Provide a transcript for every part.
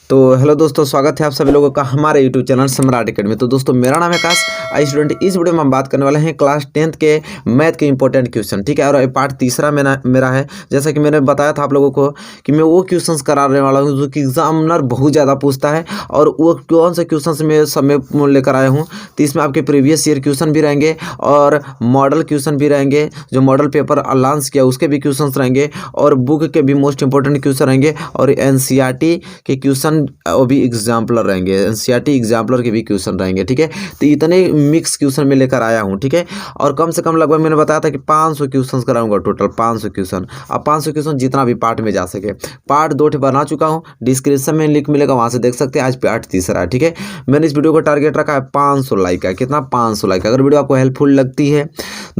तो हेलो दोस्तों, स्वागत है आप सभी लोगों का हमारे यूट्यूब चैनल सम्राट अकेडमी। तो दोस्तों, मेरा नाम है आकाश। आई स्टूडेंट, इस वीडियो में हम बात करने वाले हैं क्लास 10th के मैथ के इंपॉर्टेंट क्वेश्चन, ठीक है। और ये पार्ट तीसरा मेरा है। जैसा कि मैंने बताया था आप लोगों को कि मैं वो क्वेश्चंस कराने वाला हूँ जो कि एग्जामिनर बहुत ज़्यादा पूछता है। और वो कौन से क्वेश्चन में सब में लेकर आया हूँ, तो इसमें आपके प्रीवियस ईयर क्वेश्चन भी रहेंगे और मॉडल क्वेश्चन भी रहेंगे। जो मॉडल पेपर लॉन्च किया उसके भी क्वेश्चन रहेंगे और बुक के भी मोस्ट इंपॉर्टेंट क्वेश्चन रहेंगे और एनसीईआरटी के क्वेश्चन वो भी एग्जाम्पलर रहेंगे। एनसीईआरटी एग्जाम्पलर के भी क्वेश्चन रहेंगे, ठीक है। तो इतने मिक्स क्वेश्चन में लेकर आया हूँ, ठीक है। और कम से कम लगभग मैंने बताया था कि 500 क्वेश्चन कराऊंगा, टोटल 500 क्वेश्चन। अब 500 क्वेश्चन जितना भी पार्ट में जा सके। पार्ट 2 बना चुका हूँ, डिस्क्रिप्शन में लिंक मिलेगा, वहाँ से देख सकते हैं। आज पार्ट तीसरा है, ठीक है। मैंने इस वीडियो को टारगेट रखा है 500 लाइक का। कितना? 500 लाइक। अगर वीडियो आपको हेल्पफुल लगती है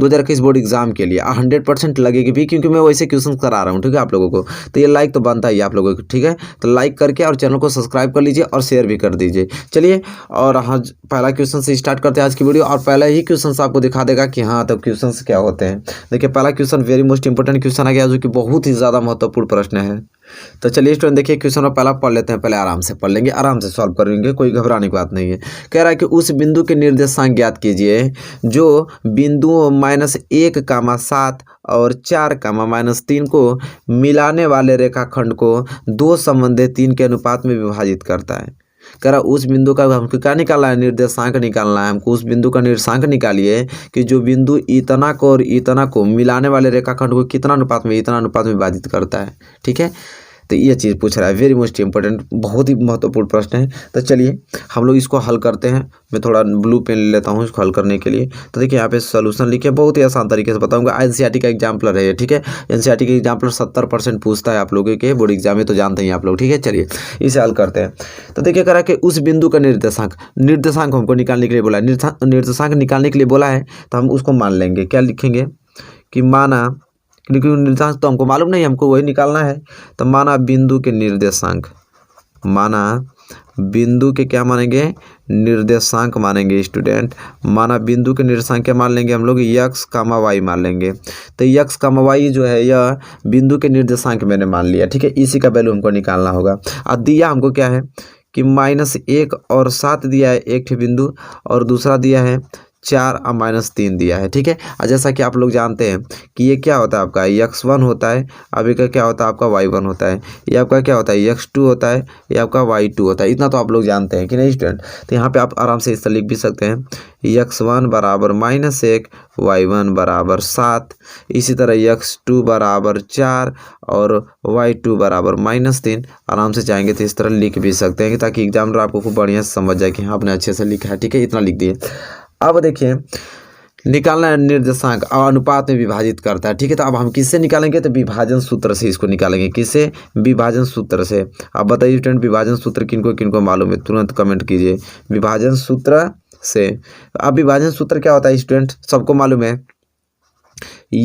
2021 बोर्ड एग्जाम के लिए 100% लगेगी भी, क्योंकि मैं वैसे क्वेश्चन करा रहा हूँ, ठीक है, आप लोगों को। तो ये लाइक तो बनता ही आप लोगों को, ठीक है। तो लाइक करके और चैनल को सब्सक्राइब कर लीजिए और शेयर भी कर दीजिए। चलिए, और हाँ, पहला क्वेश्चन से स्टार्ट करते हैं आज की वीडियो। और पहला ही क्वेश्चन आपको दिखा देगा कि हाँ, तो क्वेश्चन क्या होते हैं। देखिए, पहला question very most important question आ गया, जो कि बहुत ही ज़्यादा महत्वपूर्ण प्रश्न है। तो चलिए स्टूडेंट, देखिए क्वेश्चन में पहला पढ़ लेते हैं। पहले आराम से पढ़ लेंगे, आराम से सॉल्व करेंगे, कोई घबराने की बात नहीं है। कह रहा है कि उस बिंदु के निर्देशांक ज्ञात कीजिए जो बिंदुओं -1, 7 और 4, -3 को मिलाने वाले रेखाखंड को 2/3 के अनुपात में विभाजित करता है। कह रहा उस बिंदु का हमको क्या निकालना है? निर्देशांक निकालना है हमको। उस बिंदु का निर्देशांक निकालिए कि जो बिंदु इतना को और इतना को मिलाने वाले रेखाखंड को कितना अनुपात में, इतना अनुपात में विभाजित करता है, ठीक है। तो ये चीज़ पूछ रहा है, वेरी मोस्ट इंपॉर्टेंट, बहुत ही महत्वपूर्ण प्रश्न है। तो चलिए हम लोग इसको हल करते हैं। मैं थोड़ा ब्लू पेन ले लेता हूँ इसको हल करने के लिए। तो देखिए यहाँ पे सॉल्यूशन लिखिए, बहुत ही आसान तरीके से बताऊंगा। एनसीईआरटी का एग्जाम्पलर है ये, ठीक है। एनसीईआरटी का एग्जाम्पलर 70% पूछता है आप लोगों के बोर्ड एग्जाम में, तो जानते हैं आप लोग, ठीक है। चलिए इसे हल करते हैं। तो देखिए कह रहा है कि उस बिंदु का निर्देशांक हमको निकालने के लिए बोला है। निर्देशांक निकालने के लिए बोला है, तो हम उसको मान लेंगे। क्या लिखेंगे कि माना, क्योंकि निर्देशांक तो हमको मालूम नहीं, हमको वही निकालना है। तो माना बिंदु के निर्देशांक, माना बिंदु के क्या मानेंगे? निर्देशांक मानेंगे स्टूडेंट। माना बिंदु के निर्देशांक क्या मान लेंगे हम लोग? x, y मान लेंगे। तो x, y जो है यह बिंदु के निर्देशांक मैंने मान लिया, ठीक है। इसी का वैल्यू हमको निकालना होगा। अब दिया हमको क्या है कि -1 और 7 दिया है एक बिंदु, और दूसरा दिया है 4 और -3 दिया है, ठीक है। और जैसा कि आप लोग जानते हैं कि ये क्या होता है आपका x1 होता है, अभी का क्या होता है आपका y1 होता है, ये आपका क्या होता है x2 होता है, ये आपका y2 होता है। इतना तो आप लोग जानते हैं कि नहीं स्टूडेंट। तो यहाँ पे आप आराम से इस तरह लिख भी सकते हैं, x1 बराबर -1, y1 बराबर 7, इसी तरह x2 बराबर 4 और y2 बराबर -3। आराम से चाहेंगे तो इस तरह लिख भी सकते हैं, ताकि एग्जामिनर आपको खूब बढ़िया से समझ जाए कि हाँ आपने अच्छे से लिखा है, ठीक है। इतना लिख दिए। अब देखिए निकालना है निर्देशांक अनुपात में विभाजित करता है, ठीक है। तो अब हम किससे निकालेंगे? तो विभाजन सूत्र से इसको निकालेंगे। किससे? विभाजन सूत्र से। अब बताइए स्टूडेंट, विभाजन सूत्र किनको किनको मालूम है? तुरंत कमेंट कीजिए, विभाजन सूत्र से। अब विभाजन सूत्र क्या होता है स्टूडेंट? सबको मालूम है,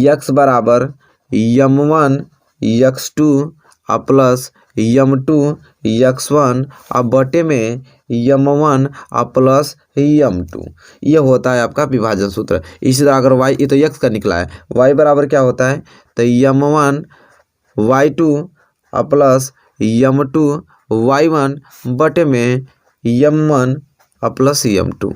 x बराबर m1 x2 plus m2 x1 अब बटे में m1 प्लस m2। ये होता है आपका विभाजन सूत्र। इसी तरह अगर y, ये तो x का निकला है, y बराबर क्या होता है? तो m1 y2 plus m2 y1 बटे में m1 प्लस m2,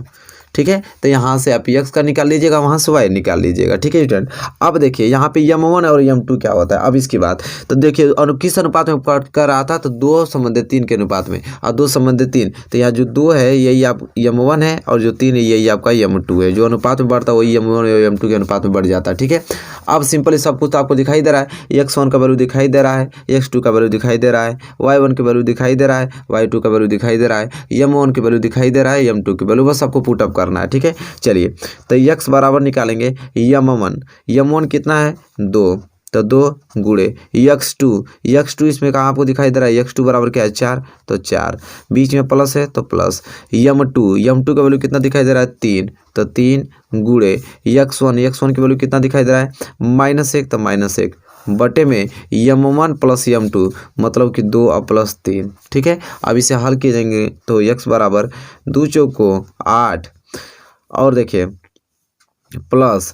ठीक है। तो यहाँ से आप x का निकाल लीजिएगा, वहाँ से y निकाल लीजिएगा, ठीक है स्टूडेंट। अब देखिए यहाँ पे m1 और m2 क्या होता है। अब इसकी बात तो देखिए, किस अनुपात में कर रहा था? तो 2/3 के अनुपात में। और 2/3, तो यहाँ जो 2 है यही आप m1 है, और जो 3 है यही आपका m2 है। जो अनुपात में बढ़ता है वही m1 और m2 के अनुपात में बढ़ जाता है, ठीक है। अब सिंपली सब कुछ तो आपको दिखाई दे रहा है। x1 का वैल्यू दिखाई दे रहा है, x2 का वैल्यू दिखाई दे रहा है, y1 की वैल्यू दिखाई दे रहा है, y2 का वैल्यू दिखाई दे रहा है, m1 की वैल्यू दिखाई दे रहा है, m2 की वैल्यू, बस आपको पुट अप करना है, ठीक है। चलिए तो x बराबर निकालेंगे m1 कितना है? 2, तो 2 गुणे x2 इसमें कहाँ आपको दिखाई दे रहा है? x2 बराबर क्या है? 4, तो 4, बीच में प्लस है तो प्लस। m2 का वैल्यू कितना दिखाई दे रहा है? 3, तो 3 गुणे x1 की वैल्यू कितना दिखाई दे रहा है? -1, तो -1 बटे में m1 प्लस m2, मतलब कि 2 और प्लस 3, ठीक है। अब इसे हल कीजिएंगे तो x बराबर 2 चौको 8, और देखिए प्लस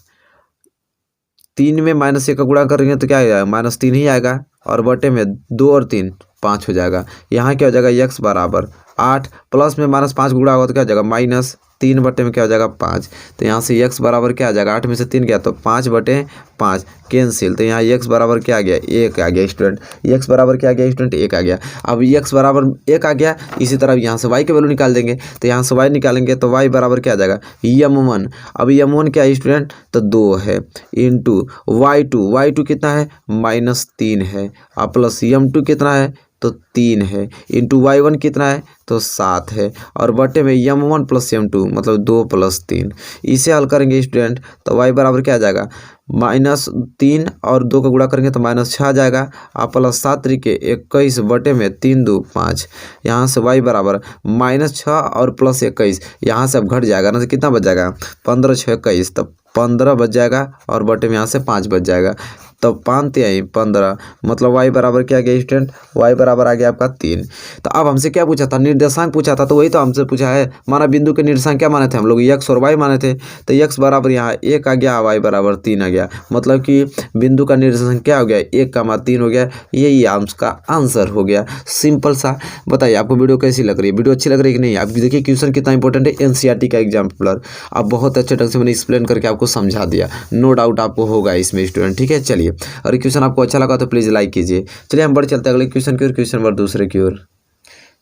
3 में -1 का गुणा करेंगे तो क्या आएगा? -3 ही आएगा, और बटे में 2 और 3 5 हो जाएगा। यहाँ क्या हो जाएगा x बराबर 8 प्लस में -5 गुणा होगा तो क्या हो जाएगा -3 बटे में क्या हो जाएगा 5। तो यहाँ से x बराबर क्या आ जाएगा 8 में से 3 गया तो 5/5 कैंसिल। तो यहाँ x बराबर क्या आ गया 1 आ गया स्टूडेंट। x बराबर क्या आ गया स्टूडेंट 1 आ गया। अब x बराबर 1 आ गया। इसी तरह यहाँ से y की वैल्यू निकाल देंगे। तो यहाँ से y निकालेंगे तो y बराबर क्या आ जाएगा m1। अब m1 क्या है स्टूडेंट तो 2 है इंटू y2 कितना है -3 है और प्लस m2 कितना है तो 3 है इंटू y1 कितना है तो 7 है और बटे में m1 प्लस m2 मतलब 2 + 3। इसे हल करेंगे स्टूडेंट तो y बराबर क्या आ जाएगा -3 और 2 का गुणा करेंगे तो -6 आ जाएगा और प्लस 7 × 21 बटे में 3 × 2 = 5। यहाँ से y बराबर -6 और प्लस 21 यहाँ से अब घट जाएगा ना तो कितना बच जाएगा 15 × 6 = 21 तो 15 बच जाएगा और बटे में यहाँ से 5 बच जाएगा तो 5 × 3 = 15 मतलब y बराबर क्या आ गया स्टूडेंट y बराबर आ गया आपका 3। तो अब हमसे क्या पूछा था निर्देशांक पूछा था तो वही तो हमसे पूछा है। माना बिंदु के निर्देशांक क्या माने थे हम लोग x और y माने थे तो x बराबर यहाँ 1 आ गया y बराबर 3 आ गया मतलब कि बिंदु का निर्देशांक क्या हो गया 1, 3 हो गया। यही आपका आंसर हो गया सिंपल सा। बताइए आपको वीडियो कैसी लग रही है वीडियो अच्छी लग रही है कि नहीं। आप देखिए क्वेश्चन कितना इंपॉर्टेंट है एनसीईआरटी का एग्जाम्पलर। अब बहुत अच्छे ढंग से मैंने एक्सप्लेन करके आपको समझा दिया नो डाउट आपको होगा इसमें स्टूडेंट ठीक है। चलिए और क्वेश्चन आपको अच्छा लगा तो प्लीज़ लाइक कीजिए। चलिए हम बढ़ चलते हैं अगले क्वेश्चन की ओर क्वेश्चन नंबर दूसरे की ओर।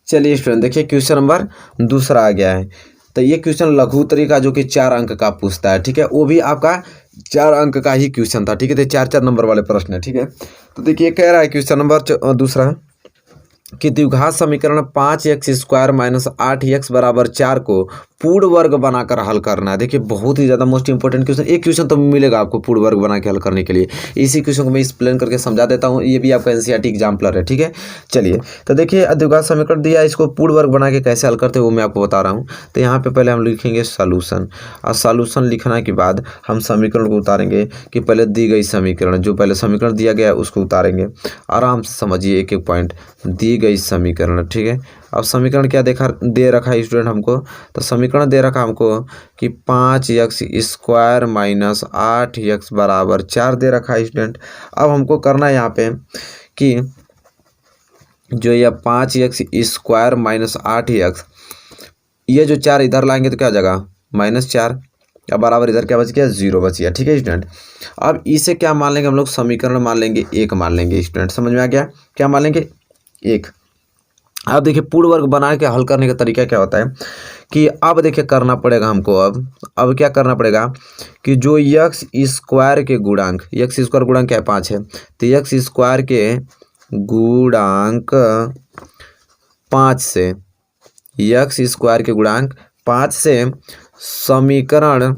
चलिए स्टूडेंट देखिए क्वेश्चन नंबर दूसरा आ गया है। तो ये क्वेश्चन लघुत्तरी का जो कि 4 अंक का पूछता है ठीक है वो भी आपका 4 अंक का ही क्वेश्चन था ठीक है। तो 4 नंबर वाले प्रश्न है ठीक है। तो देखिए कह रहा है क्वेश्चन नंबर दूसरा कि द्विघात समीकरण 5x² - 8x = 4 को पूर्ण वर्ग बनाकर हल करना है। देखिए बहुत ही ज़्यादा मोस्ट इंपॉर्टेंट क्वेश्चन। एक क्वेश्चन तो मिलेगा आपको पूर्ण वर्ग बना के हल करने के लिए। इसी क्वेश्चन को मैं एक्सप्लेन करके समझा देता हूँ। ये भी आपका एनसीईआरटी एग्जाम्पलर है ठीक है। चलिए तो देखिए द्विघात समीकरण दिया इसको पूर्ण वर्ग बना के कैसे हल करते हैं वो मैं आपको बता रहा हूँ। तो यहाँ पे पहले हम लिखेंगे सॉल्यूशन और सॉल्यूशन लिखने के बाद हम समीकरण को उतारेंगे कि पहले दी गई समीकरण जो पहले समीकरण दिया गया है उसको उतारेंगे। आराम से समझिए एक एक पॉइंट। दी गई समीकरण ठीक है। अब समीकरण क्या दे रखा है स्टूडेंट हमको तो समीकरण दे रखा हमको कि 5x² - 8x = 4 दे रखा है स्टूडेंट। अब हमको करना है यहाँ पे कि जो ये 5x² - 8x ये जो 4 इधर लाएंगे तो क्या हो जाएगा -4 या बराबर इधर क्या बच गया 0 बच गया ठीक है स्टूडेंट। अब इसे क्या मान लेंगे हम लोग समीकरण मान लेंगे 1 मान लेंगे स्टूडेंट। समझ में आ गया क्या मान लेंगे 1। अब देखिए पूर्ण वर्ग बना के हल करने का तरीका क्या होता है कि अब देखिए करना पड़ेगा हमको अब क्या करना पड़ेगा कि जो x² के गुणांक x² गुणांक क्या है 5 है तो x² के गुणांक 5 से x² के गुणांक 5 से समीकरण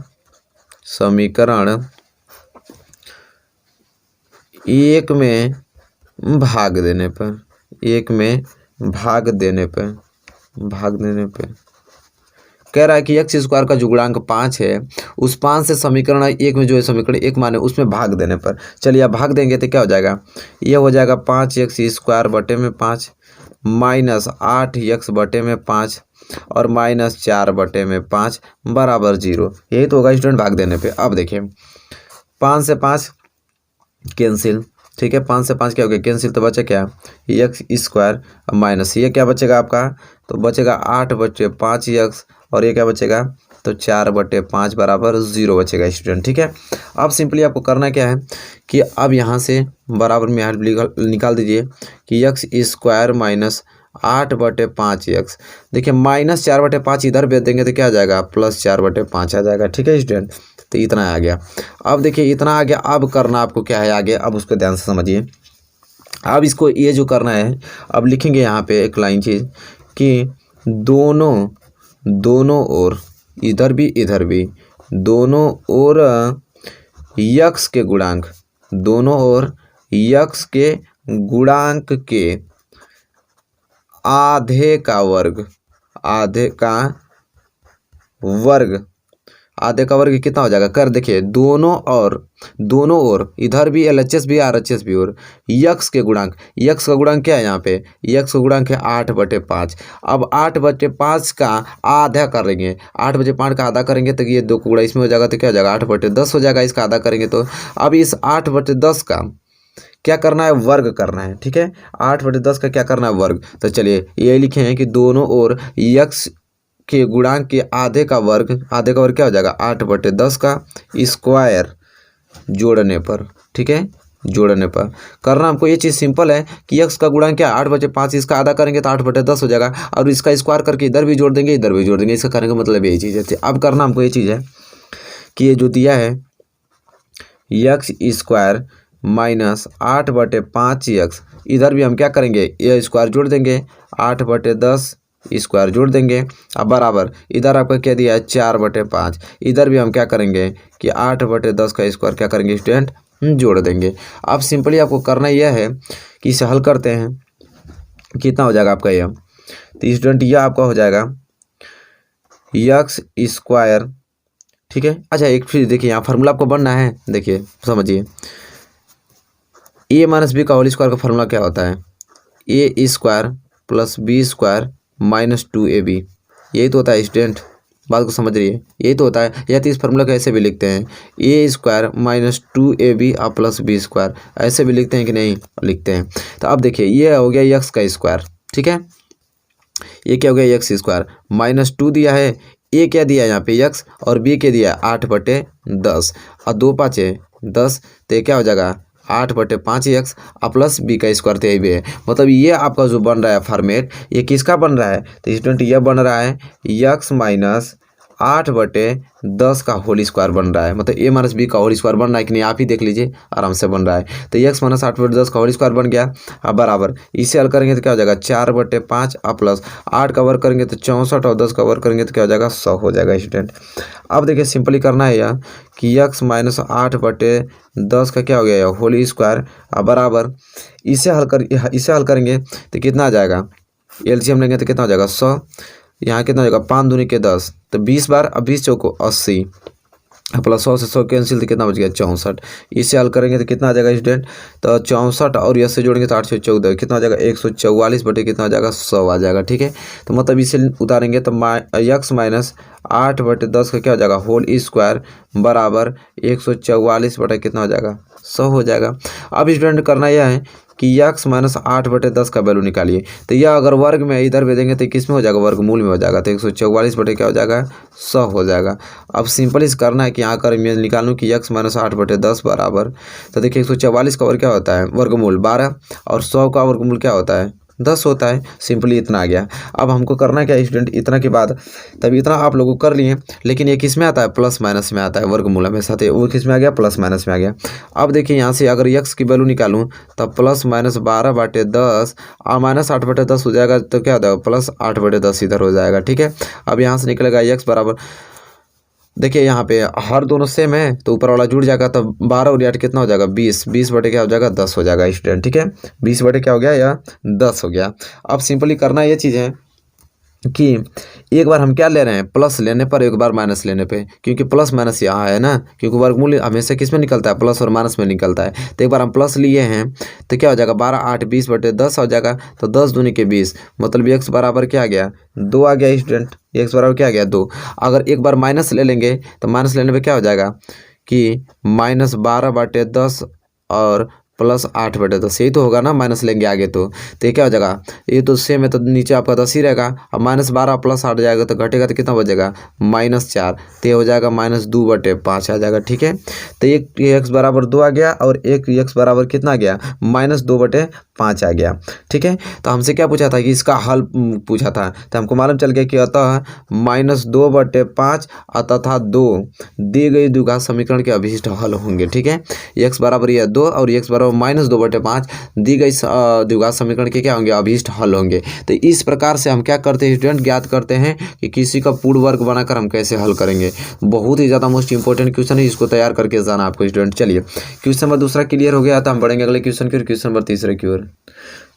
1 में भाग देने पर भाग देने पे कह रहा है कि x² का जो गुणांक 5 है उस 5 से समीकरण 1 में जो है समीकरण 1 माने उसमें भाग देने पर। चलिए अब भाग देंगे तो क्या हो जाएगा ये हो जाएगा 5x² बटे में 5 माइनस 8x बटे में 5 और -4 बटे में 5 बराबर 0। यही तो होगा स्टूडेंट भाग देने पे। अब देखिए 5 से 5 कैंसिल ठीक है 5 से 5 क्या हो गया कैंसिल तो बचा क्या x² माइनस ये क्या बचेगा आपका तो बचेगा 8 बटे 5x और ये क्या बचेगा तो 4 बटे 5 बराबर 0 बचेगा स्टूडेंट ठीक है। अब सिंपली आपको करना क्या है कि अब यहाँ से बराबर में यहाँ निकाल दीजिए कि x² माइनस 8 बटे 5x देखिए -4 बटे 5 इधर भेज देंगे तो क्या आ जाएगा +4 बटे 5 आ जाएगा ठीक है स्टूडेंट। तो इतना आ गया। अब देखिए इतना आ गया। अब करना आपको क्या है आगे अब उसको ध्यान से समझिए। अब इसको ये जो करना है अब लिखेंगे यहाँ पे एक लाइन चीज़ कि दोनों ओर इधर भी दोनों ओर यक्स के गुणांक दोनों ओर यक्स के गुणांक के आधे का वर्ग कितना हो जाएगा कर देखिए दोनों ओर इधर भी LHS भी RHS भी और यक्स के गुणांक यक्स का गुणांक क्या है यहाँ पे यक्स का गुणांक है 8 बटे 5। अब 8 बटे 5 का आधा करेंगे 8 बटे 5 का आधा करेंगे तो ये 2 का गुणा इसमें हो जाएगा तो क्या हो जाएगा 8 बटे 10 हो जाएगा इसका आधा करेंगे तो अब इस 8 बटे 10 का क्या करना है, वर्ग करना है। ठीक है, 8/10 का क्या करना है, वर्ग। तो चलिए ये लिखे हैं कि दोनों ओर यक्स के गुणांक के आधे का वर्ग क्या हो जाएगा, 8/10 का स्क्वायर जोड़ने पर। ठीक है, जोड़ने पर करना हमको ये चीज़ सिंपल है कि यक्स का गुणांक क्या है, 8/5, इसका आधा करेंगे तो 8/10 हो जाएगा, और इसका स्क्वायर करके इधर भी जोड़ देंगे इधर भी जोड़ देंगे, इसका करने का मतलब यही चीज़ है। अब करना हमको ये चीज़ है कि ये जो दिया है यक्स स्क्वायर माइनस 8/5 इधर भी हम क्या करेंगे, ये स्क्वायर जोड़ देंगे, 8/10 स्क्वायर जोड़ देंगे। अब बराबर इधर आपका क्या दिया है, 4/5, इधर भी हम क्या करेंगे कि 8/10 का स्क्वायर क्या करेंगे स्टूडेंट, जोड़ देंगे। अब सिंपली आपको करना यह है कि इसे हल करते हैं, कितना हो जाएगा आपका यह, तो स्टूडेंट यह आपका हो जाएगा यक्स स्क्वायर। ठीक है, अच्छा एक फिर देखिए यहाँ फार्मूला आपको बनना है, देखिए समझिए, ए माइनस बी का होल स्क्वायर का फार्मूला क्या होता है, A square plus B square minus 2ab, यही तो होता है स्टूडेंट, बात को समझ रही है, यही तो होता है। या तो इस फार्मूला को ऐसे भी लिखते हैं, ए स्क्वायर माइनस 2ab और प्लस बी स्क्वायर, ऐसे भी लिखते हैं कि नहीं, लिखते हैं। तो अब देखिए ये हो गया यक्स का स्क्वायर। ठीक है, ये क्या हो गया, यक्स स्क्वायर माइनस 2 दिया है, ए क्या दिया है यहाँ पे यक्स, और बी क्या दिया है 8/10, और 2×5 है 10, तो ये क्या हो जाएगा 8/5 यक्स और प्लस बी का स्क्वायर, तो यही भी है। मतलब ये आपका जो बन रहा है फॉर्मेट, ये किसका बन रहा है, तो स्टूडेंट यह बन रहा है यक्स माइनस 8/10 का होल स्क्वायर बन रहा है, मतलब ए माइनस बी का होल स्क्वायर बन रहा है कि नहीं, आप ही देख लीजिए आराम से बन रहा है। तो यक्स माइनस 8/10 का होल स्क्वायर बन गया। अब बराबर इसे हल करेंगे तो क्या हो जाएगा 4/5 और प्लस 8 का वर्ग करेंगे तो 64 और 10 का वर्ग करेंगे तो क्या हो जाएगा 100 हो जाएगा स्टूडेंट। अब देखिए सिंपली करना है यह कि यक्स माइनस 8/10 का क्या हो गया होल स्क्वायर, अब बराबर इसे हल करेंगे तो कितना आ जाएगा, एलसीएम लेंगे तो कितना हो जाएगा 100, यहाँ कितना हो जाएगा 5 दूनी के 10, तो 20 बार, अब 20 चौको 80, प्लस 100 से 100 कैंसिल तो कितना बच गया 64। इसे हल करेंगे तो कितना आ जाएगा स्टूडेंट, तो 64 और 80 जोड़ेंगे तो 8 से 14 कितना आ जाएगा 144 बटे कितना आ जाएगा 100 आ जाएगा। ठीक है, तो मतलब इसे उतारेंगे तो यक्स माइनस 8/10 का क्या हो जाएगा होल स्क्वायर बराबर 144 बटे कितना हो जाएगा 100 हो जाएगा। अब स्टूडेंट करना यह है कि यक्स माइनस 8/10 का वैल्यू निकालिए, तो यह अगर वर्ग में इधर भी देंगे तो किस में हो जाएगा, वर्गमूल में हो जाएगा, तो 144 बटे क्या हो जाएगा 100 हो जाएगा। अब सिंपल इस करना है कि यहाँ कर मैं निकालूँ कि यक्स माइनस 8/10 बराबर, तो देखिए 144 का वर्ग क्या होता है, वर्गमूल 12, और 100 का वर्गमूल क्या होता है 10 होता है। सिंपली इतना आ गया। अब हमको करना क्या है स्टूडेंट, इतना के बाद तब इतना आप लोगों कर लिए, लेकिन ये किस में आता है, प्लस माइनस में आता है, वर्गमूल में साथ वो किस में आ गया, प्लस माइनस में आ गया। अब देखिए यहाँ से अगर यक्स की वैल्यू निकालूँ तब प्लस माइनस 12/10 और माइनस 8/10 हो जाएगा, तो क्या हो जाएगा प्लस 8/10 इधर हो जाएगा। ठीक है, अब यहाँ से निकलेगा यक्स बराबर, देखिए यहाँ पे हर दोनों सेम है तो ऊपर वाला जुड़ जाएगा, तो 12 और 8 कितना हो जाएगा 20, 20 बटे क्या हो जाएगा 10 हो जाएगा स्टूडेंट। ठीक है, 20 बटे क्या हो गया या 10 हो गया। अब सिंपली करना ये चीज़ है कि एक बार हम क्या ले रहे हैं, प्लस लेने पर, एक बार माइनस लेने पे, क्योंकि प्लस माइनस यहाँ है ना, क्योंकि वर्गमूल हमेशा किस में निकलता है, प्लस और माइनस में निकलता है। तो एक बार हम प्लस लिए हैं तो क्या हो जाएगा 12 8 20 बटे 10 हो जाएगा, तो 10 दूनी के 20, मतलब एक्स बराबर क्या आ गया 2 आ गया स्टूडेंट, एक्स बराबर क्या आ गया 2। अगर एक बार माइनस ले लेंगे तो माइनस लेने पर क्या हो जाएगा कि माइनस 12/10 और प्लस 8/10, यही तो होगा ना, माइनस लेंगे आगे तो ये क्या हो जाएगा, ये तो सेम है तो नीचे आपका 10 ही रहेगा। अब -12 प्लस 8 जाएगा तो घटेगा तो कितना बचेगा -4, तो ये हो जाएगा -2/5 आ जाएगा। ठीक है, तो एक एक्स बराबर 2 आ गया और एक एक्स बराबर कितना आ गया -2/5 आ गया। ठीक है, तो हमसे क्या पूछा था कि इसका हल पूछा था, तो हमको मालूम चल गया कि अतः -2/5 तथा 2 दी गई द्विघात समीकरण के अभिष्ट हल होंगे। ठीक है, एक्स बराबर यह 2 और एक्स बराबर -2/5 दी गई द्विघात समीकरण के क्या होंगे, अभिष्ट हल होंगे। तो इस प्रकार से हम क्या करते हैं स्टूडेंट, ज्ञात करते हैं कि किसी का पूर्ण वर्ग बनाकर हम कैसे हल करेंगे। बहुत ही ज़्यादा मोस्ट इंपॉर्टेंट क्वेश्चन है, इसको तैयार करके जाना आपको स्टूडेंट। चलिए क्वेश्चन नंबर दूसरा क्लियर हो गया, तो हम बढ़ेंगे अगले क्वेश्चन की ओर, क्वेश्चन नंबर तीसरे की ओर।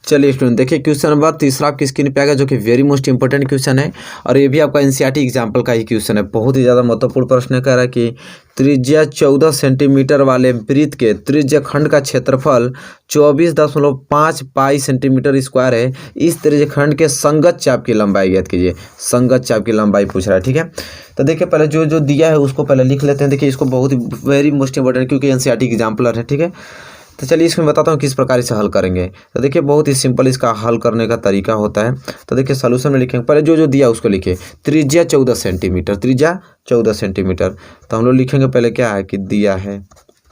चलिए स्टूडेंट देखिए क्वेश्चन नंबर तीसरा आपकी स्क्रीन पे आएगा, जो कि वेरी मोस्ट इंपॉर्टेंट क्वेश्चन है, और ये भी आपका एनसीईआरटी एग्जाम्पल का ही क्वेश्चन है। बहुत ही ज़्यादा महत्वपूर्ण प्रश्न कह रहा है कि त्रिज्या 14 सेंटीमीटर वाले वृत्त के त्रिज्या खंड का क्षेत्रफल 24.5 पाई सेंटीमीटर स्क्वायर है। इस त्रिज्या खंड के संगत चाप की लंबाई ज्ञात कीजिए। संगत चाप की लंबाई पूछ रहा है। ठीक है, तो देखिए पहले जो जो दिया है उसको पहले लिख लेते हैं। देखिए इसको बहुत ही वेरी मोस्ट इंपॉर्टेंट, क्योंकि एनसीईआरटी एग्जाम्पलर है। ठीक है, तो चलिए इसमें बताता हूँ किस प्रकार इसे हल करेंगे। तो देखिए बहुत ही सिंपल इसका हल करने का तरीका होता है। तो देखिए सॉल्यूशन में लिखेंगे, पहले जो जो दिया उसको लिखे। त्रिज्या 14 सेंटीमीटर, त्रिज्या 14 सेंटीमीटर। तो हम लोग लिखेंगे पहले क्या है कि दिया है,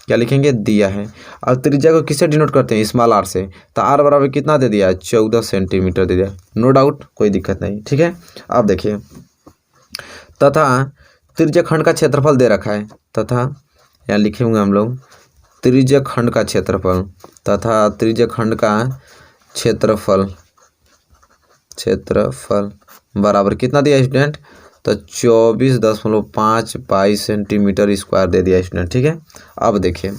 क्या लिखेंगे दिया है। और त्रिज्या को किससे डिनोट करते हैं, स्मॉल आर से। तो आर बराबर कितना दे दिया है, 14 सेंटीमीटर दे दिया, नो डाउट कोई दिक्कत नहीं, ठीक है। अब देखिए तथा त्रिज्या खंड का क्षेत्रफल दे रखा है, तथा यहाँ लिखेंगे हम लोग त्रिज्या खंड का क्षेत्रफल, तथा त्रिज्या खंड का क्षेत्रफल बराबर कितना दिया स्टूडेंट, तो 24.5 पाई सेंटीमीटर स्क्वायर दे दिया स्टूडेंट, ठीक है। अब देखिए,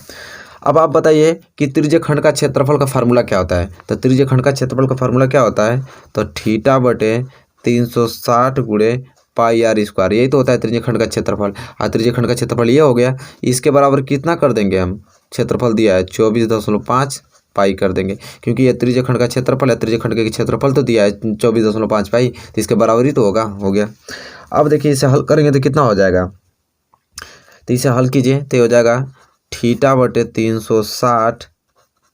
अब आप बताइए कि त्रिज्य खंड का क्षेत्रफल का फार्मूला क्या होता है। तो त्रिज्य खंड का क्षेत्रफल का फार्मूला क्या होता है, तो थीटा बटे 360 गुणे पाई आर स्क्वायर, यही तो होता है त्रिज्य खंड का क्षेत्रफल। और त्रिज्य खंड का क्षेत्रफल ये हो गया, इसके बराबर कितना कर देंगे हम, क्षेत्रफल दिया है 24.5 पाई कर देंगे, क्योंकि ये त्रिज्य खंड का क्षेत्रफल है, त्रिज्य खंड का क्षेत्रफल तो दिया है 24.5 पाई, तो इसके बराबर ही तो होगा, हो गया। अब देखिए इसे हल करेंगे तो कितना हो जाएगा, तो इसे हल कीजिए तो हो जाएगा थीटा बटे 360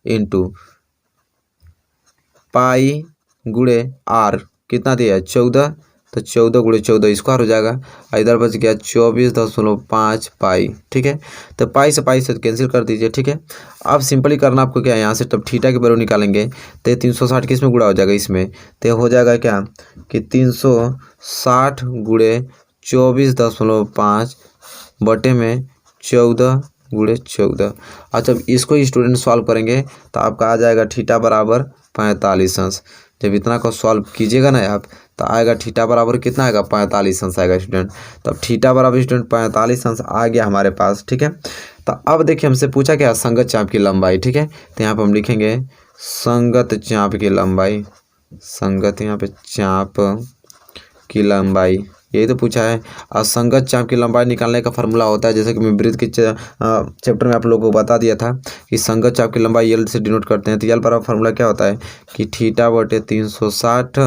इंटू पाई गुणे आर, कितना दिया है 14, तो 14 गुणे 14 स्क्वायर हो जाएगा। इधर बच गया 24.5 पाई, ठीक है। तो पाई से कैंसिल कर दीजिए, ठीक है। अब सिंपली करना आपको क्या है, यहाँ से तब थीटा के वैल्यू निकालेंगे तो 360 किस में गुणा हो जाएगा, इसमें तो हो जाएगा क्या कि 360 गुणे 24.5 बटे में 14 गुणे 14। अच्छा इसको स्टूडेंट सॉल्व करेंगे तो आपका आ जाएगा थीटा बराबर 45 अंश। जब इतना को सॉल्व कीजिएगा ना आप, तो आएगा थीटा बराबर कितना आएगा, 45 अंश आएगा स्टूडेंट। तब थीटा बराबर स्टूडेंट 45 अंश आ गया हमारे पास, ठीक है। तो अब देखिए हमसे पूछा क्या, संगत चाप की लंबाई, ठीक है। तो यहाँ पर हम लिखेंगे संगत चाप की लंबाई, संगत यहाँ पे चाप की लंबाई, यही तो पूछा है। असंगत चाप की लंबाई निकालने का फार्मूला होता है, जैसे कि मैं वृत्त के चैप्टर में आप लोगों को बता दिया था कि संगत चाप की लंबाई यल से डिनोट करते हैं। तो यल पर फार्मूला क्या होता है कि थीटा बटे 360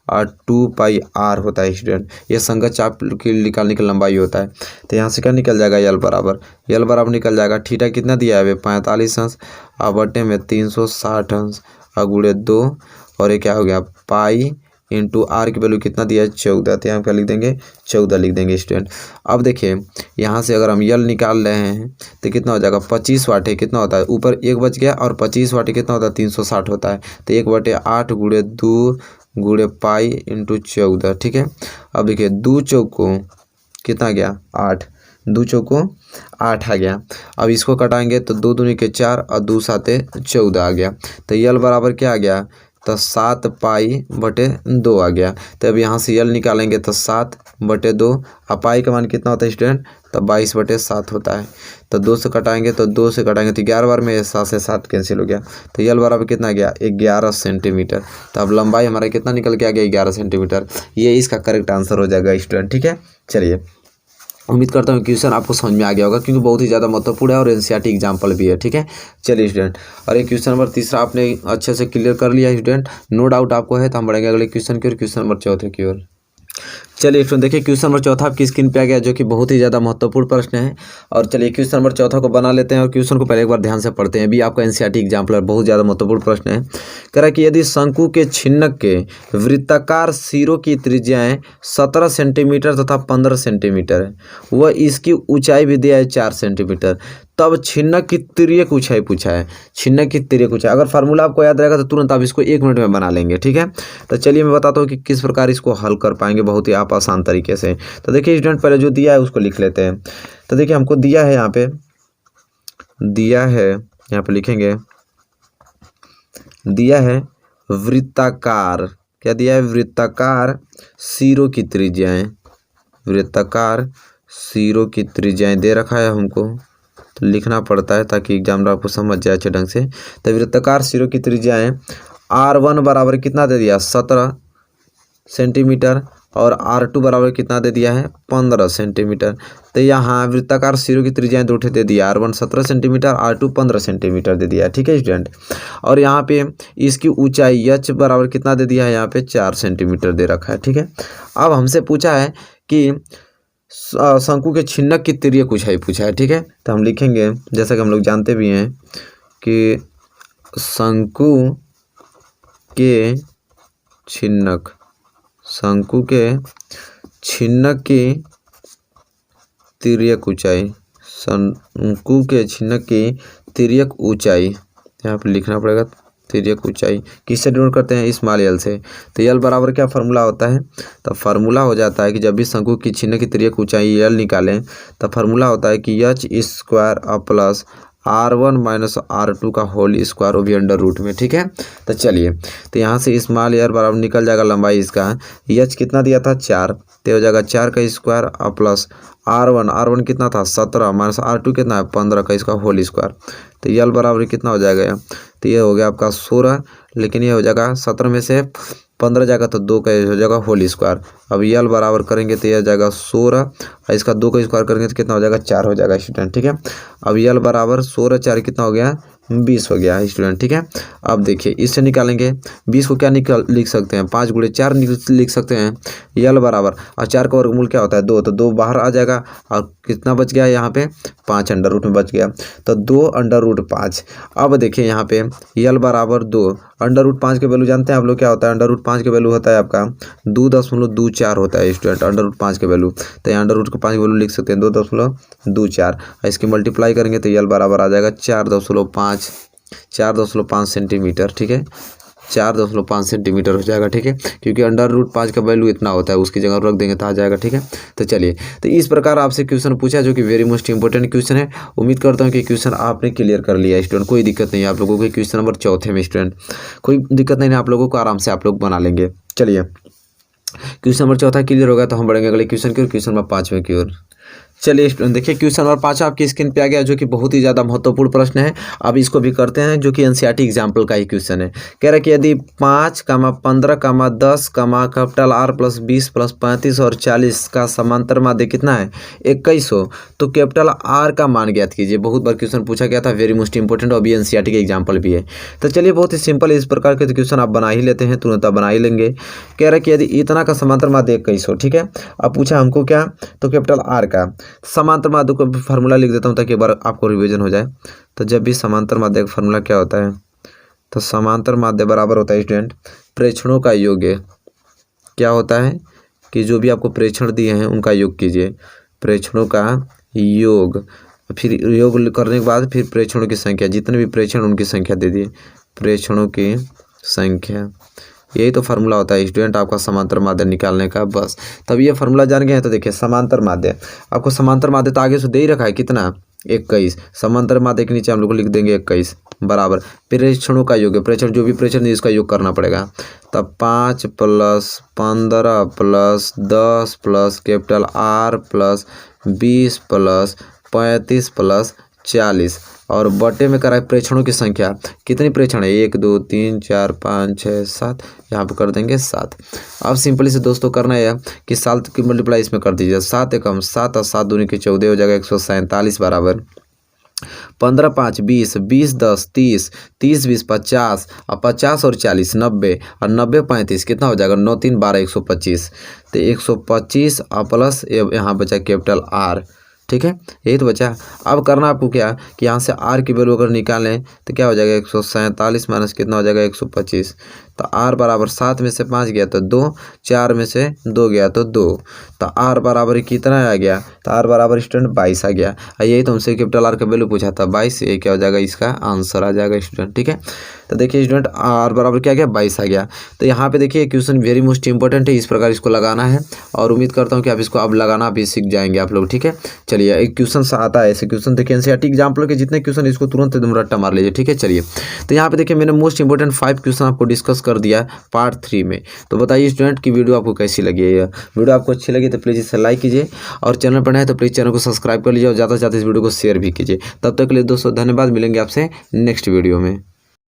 और 2 पाई आर होता है स्टूडेंट, ये संगत चाप की निकालने की लंबाई होता है। तो यहाँ से क्या निकल जाएगा, यल बराबर निकल जाएगा थीटा कितना दिया है 45 अंश और बटे में 360 अंश और गुणे 2, और ये क्या हो गया पाई इंटू आर की वैल्यू कितना दिया है 14, तो यहाँ क्या लिख देंगे 14 लिख देंगे स्टूडेंट। अब देखिए यहाँ से अगर हम यल निकाल रहे हैं तो कितना हो जाएगा 25 वाट है, कितना होता है ऊपर 1 बच गया, और 25 वाट कितना होता है 360 होता है, तो 1/8 गुणे 2 गुणे पाई इंटू 14, ठीक है। अब देखिए 2 चौको कितना गया 8, 2 चौको 8 आ गया। अब इसको कटाएंगे तो 2 दूनी के 4 और 2 साते 14 आ गया। तो यल बराबर क्या आ गया, तो 7 पाई बटे 2 आ गया। तो अब यहाँ से यल निकालेंगे तो 7 बटे 2, और पाई का मान कितना होता है स्टूडेंट, तो 22/7 होता है। तो 2 से कटाएंगे तो 2 से कटाएंगे तो 11 बार में 7 से 7 कैंसिल हो गया। तो यल बराबर कितना गया 11 सेंटीमीटर। तो अब लंबाई हमारा कितना निकल के आ गया 11 सेंटीमीटर, ये इसका करेक्ट आंसर हो जाएगा स्टूडेंट, ठीक है। चलिए उम्मीद करता हूँ क्वेश्चन आपको समझ में आ गया होगा, क्योंकि बहुत ही ज़्यादा महत्वपूर्ण है और एनसीईआरटी एग्जाम्पल भी है, ठीक है। चलिए स्टूडेंट, और ये क्वेश्चन नंबर 3 आपने अच्छे से क्लियर कर लिया स्टूडेंट, नो डाउट आपको है। तो हम बढ़ेंगे अगले क्वेश्चन की ओर, क्वेश्चन नंबर 4 की ओर। चलिए स्टूडेंट देखिए क्वेश्चन नंबर 4 आपकी स्क्रीन पे आ गया, जो कि बहुत ही ज़्यादा महत्वपूर्ण प्रश्न है। और चलिए क्वेश्चन नंबर 4 को बना लेते हैं और क्वेश्चन को पहले एक बार ध्यान से पढ़ते हैं। अभी आपका एनसीईआरटी एग्जाम्पल बहुत ज़्यादा महत्वपूर्ण प्रश्न है। कह रहा है कि यदि शंकु के छिन्नक के वृत्ताकार सिरों की त्रिज्याएं 17 सेंटीमीटर तथा 15 सेंटीमीटर है, वह इसकी ऊंचाई भी दिया है 4 सेंटीमीटर, तब छिन्नक की तिर्यक ऊंचाई पूछा है। छिन्नक की तिर्यक ऊंचाई, अगर फार्मूला आपको याद रहेगा तो तुरंत आप इसको 1 मिनट में बना लेंगे, ठीक है। तो चलिए मैं बताता हूँ कि किस प्रकार इसको हल कर पाएंगे बहुत ही आप आसान तरीके से। तो देखिए स्टूडेंट पहले जो दिया है उसको लिख लेते हैं। तो देखिए हमको दिया है, यहाँ पे दिया है, यहाँ पे लिखेंगे दिया है वृत्ताकार, क्या दिया है वृत्ताकार सिरों की त्रिज्याएं, वृत्ताकार सिरों की त्रिज्याएं दे रखा है हमको, तो लिखना पड़ता है ताकि एग्जामिनर आपको समझ जाए अच्छे ढंग से। तो वृत्ताकार सिरों की त्रिज्याएं R1 बराबर कितना दे दिया 17 सेंटीमीटर, और R2 बराबर कितना दे दिया है 15 सेंटीमीटर। तो यहाँ वृत्ताकार सिरों की त्रिज्याएं दो दे दिया, R1 17 सेंटीमीटर, R2 15 सेंटीमीटर दे दिया, ठीक है स्टूडेंट। और यहाँ पे इसकी ऊंचाई H बराबर कितना दे दिया है, यहाँ पे 4 सेंटीमीटर दे रखा है, ठीक है। अब हमसे पूछा है कि शंकु के छिन्नक की तिर्यक ऊंचाई पूछा है, ठीक है। तो हम लिखेंगे, जैसा कि हम लोग जानते भी हैं कि शंकु के छिन्नक की तिर्यक ऊंचाई, शंकु के छिन्नक की तिर्यक ऊंचाई, यहाँ पे लिखना पड़ेगा तिर्यक ऊंचाई किससे डिनोट करते हैं, स्मॉल एल से। तो एल बराबर क्या फार्मूला होता है, तो फार्मूला हो जाता है कि जब भी शंकु की छिन्नक की तिर्यक ऊंचाई एल निकालें तो फार्मूला होता है कि H square plus R1 minus R2 का होल स्क्वायर, वो भी अंडर रूट में। ठीक है, तो चलिए, तो यहाँ से स्मॉल एल बराबर निकल जाएगा लंबाई इसका, एच कितना दिया था 4, तो हो जाएगा 4 का स्क्वायर प्लस R1 कितना था 17 माइनस R2 कितना है 15 का इसका होल स्क्वायर। तो एल बराबर कितना हो जाएगा, तो ये हो गया आपका 16, लेकिन ये हो जाएगा 17 में से 15 जाएगा तो 2 का हो जाएगा होल स्क्वायर। अब एल बराबर करेंगे तो यह जाएगा 16 और इसका 2 का स्क्वायर करेंगे तो कितना हो जाएगा 4 हो जाएगा स्टूडेंट। ठीक है, अब एल बराबर 16 4 कितना हो गया 20 हो गया स्टूडेंट। ठीक है, अब देखिए इससे निकालेंगे 20 को क्या लिख सकते हैं 5 गुणे 4 लिख सकते हैं, एल बराबर, और 4 का वर्गमूल क्या होता है 2, तो 2 बाहर आ जाएगा और कितना बच गया यहाँ पे 5 अंडर रूट में बच गया, तो 2 अंडर रूट 5। अब देखिए यहाँ पे एल बराबर 2 अंडर रूट 5 के वैल्यू जानते हैं आप लोग क्या होता है, अंडर रूट 5 के वैल्यू होता है आपका 2.24 होता है स्टूडेंट, अंडर रूट 5 के वैल्यू। तो यहाँ अंडर रूट के 5 के वैल्यू लिख सकते हैं 2.24, इसकी मल्टीप्लाई करेंगे तो एल बराबर आ जाएगा 4.5 सेंटीमीटर। ठीक है, 4.5 सेंटीमीटर हो जाएगा। ठीक है, क्योंकि अंडर रूट 5 का वैल्यू इतना होता है, उसकी जगह रख देंगे तो आ जाएगा। ठीक है, तो चलिए, तो इस प्रकार आपसे क्वेश्चन पूछा जो कि वेरी मोस्ट इंपॉर्टेंट क्वेश्चन है। उम्मीद करता हूँ कि क्वेश्चन आपने क्लियर कर लिया स्टूडेंट, कोई दिक्कत नहीं है आप लोगों को। क्वेश्चन नंबर 4 में स्टूडेंट कोई दिक्कत नहीं है, आप लोगों को आराम से आप लोग बना लेंगे। चलिए, क्वेश्चन नंबर 4 क्लियर होगा तो हम बढ़ेंगे अगले क्वेश्चन की ओर, क्वेश्चन नंबर 5 की ओर। चलिए स्टूडेंट देखिए, क्वेश्चन नंबर 5 आपकी स्क्रीन पे आ गया, जो कि बहुत ही ज़्यादा महत्वपूर्ण प्रश्न है। अब इसको भी करते हैं, जो कि एनसीईआरटी एग्जाम्पल का ही क्वेश्चन है। कह रहा है कि यदि 5, 15, 10, कैपिटल R प्लस 20 प्लस 35 और 40 का समांतर माध्य कितना है 21 हो, तो कैपिटल R का मान ज्ञात कीजिए। बहुत बार क्वेश्चन पूछा गया था, वेरी मोस्ट इंपॉर्टेंट, और भी एनसीईआरटी के एग्जाम्पल भी है। तो चलिए, बहुत ही सिंपल इस प्रकार के क्वेश्चन आप बना ही लेते हैं, तुरंत आप बना ही लेंगे। कह रहा है कि यदि इतना का समांतर माध्य 21 हो, ठीक है, अब पूछा हमको क्या, तो कैपिटल R का समांतर माध्य को फार्मूला लिख देता हूँ ताकि एक बार आपको रिवीजन हो जाए। तो जब भी समांतर माध्य का फार्मूला क्या होता है, तो समांतर माध्य बराबर होता है स्टूडेंट प्रेक्षणों का योग। क्या होता है कि जो भी आपको प्रेक्षण दिए हैं उनका योग कीजिए, प्रेक्षणों का योग, फिर योग करने के बाद फिर प्रेक्षणों की संख्या, जितने भी प्रेक्षण उनकी संख्या दे दिए, प्रेक्षणों की संख्या। यही तो फार्मूला होता है स्टूडेंट आपका समांतर माध्य निकालने का। बस तब ये फार्मूला जान गए हैं। तो देखिए, समांतर माध्य, आपको समांतर माध्य तो आगे से दे ही रखा है कितना 21, समांतर माध्य के नीचे हम लोग लिख देंगे 21 बराबर प्रेक्षणों का योग, प्रेक्षण जो भी प्रेक्षण है इसका योग करना पड़ेगा। तब 5 plus 15 plus 10 plus capital R plus 20 plus 35 plus 40 और बटे में करा है प्रेक्षणों की संख्या। कितनी प्रेक्षण है 1 2 3 4 5 6 7, यहाँ पे कर देंगे 7। अब सिंपली से दोस्तों करना है कि 7 की मल्टीप्लाई इसमें कर दीजिए, 7 एकम 7 और 7 दूनी की 14 हो जाएगा 147 बराबर 15 5 20 20 10 30 30 20 50 और 50 और 40 90 और 90 35 कितना हो जाएगा 9 3 12 125। तो 125 और प्लस यहाँ बचा कैपिटल R। ठीक है, यही तो बचा। अब करना आपको क्या कि यहाँ से R की वैल्यू अगर निकालें तो क्या हो जाएगा 147 माइनस कितना हो जाएगा 125। तो R बराबर 7 में से 5 गया तो 2, 4 में से 2 गया तो 2, तो R बराबर कितना आ गया, तो R बराबर स्टूडेंट 22 आ गया। यही तो हमसे कैपिटल R का वैल्यू पूछा था 22, ये क्या हो जाएगा इसका आंसर आ जाएगा स्टूडेंट। ठीक है, तो देखिए स्टूडेंट R बराबर क्या गया 22 आ गया। तो यहाँ पे देखिए क्वेश्चन वेरी मोस्ट इंपॉर्टेंट है, इस प्रकार इसको लगाना है और उम्मीद करता हूँ कि आप इसको अब लगाना भी सीख जाएंगे आप लोग। ठीक है, चलिए एक क्वेश्चन आता है ऐसे क्वेश्चन देखिए एनसीईआरटी एग्जाम्पल के जितने क्वेश्चन इसको तुरंत एकदम रट्टा मार लीजिए। ठीक है, चलिए तो यहाँ पे देखिए मैंने मोस्ट इंपॉर्टेंट 5 क्वेश्चन आपको डिस्कस कर दिया पार्ट 3 में। तो बताइए स्टूडेंट की वीडियो आपको कैसी लगी है। वीडियो आपको अच्छी लगी तो प्लीज़ इसे लाइक कीजिए और चैनल पर नए तो प्लीज़ चैनल को सब्सक्राइब कर लीजिए और ज़्यादा से ज़्यादा इस वीडियो को शेयर भी कीजिए। तब तक के लिए दोस्तों धन्यवाद, मिलेंगे आपसे नेक्स्ट वीडियो में।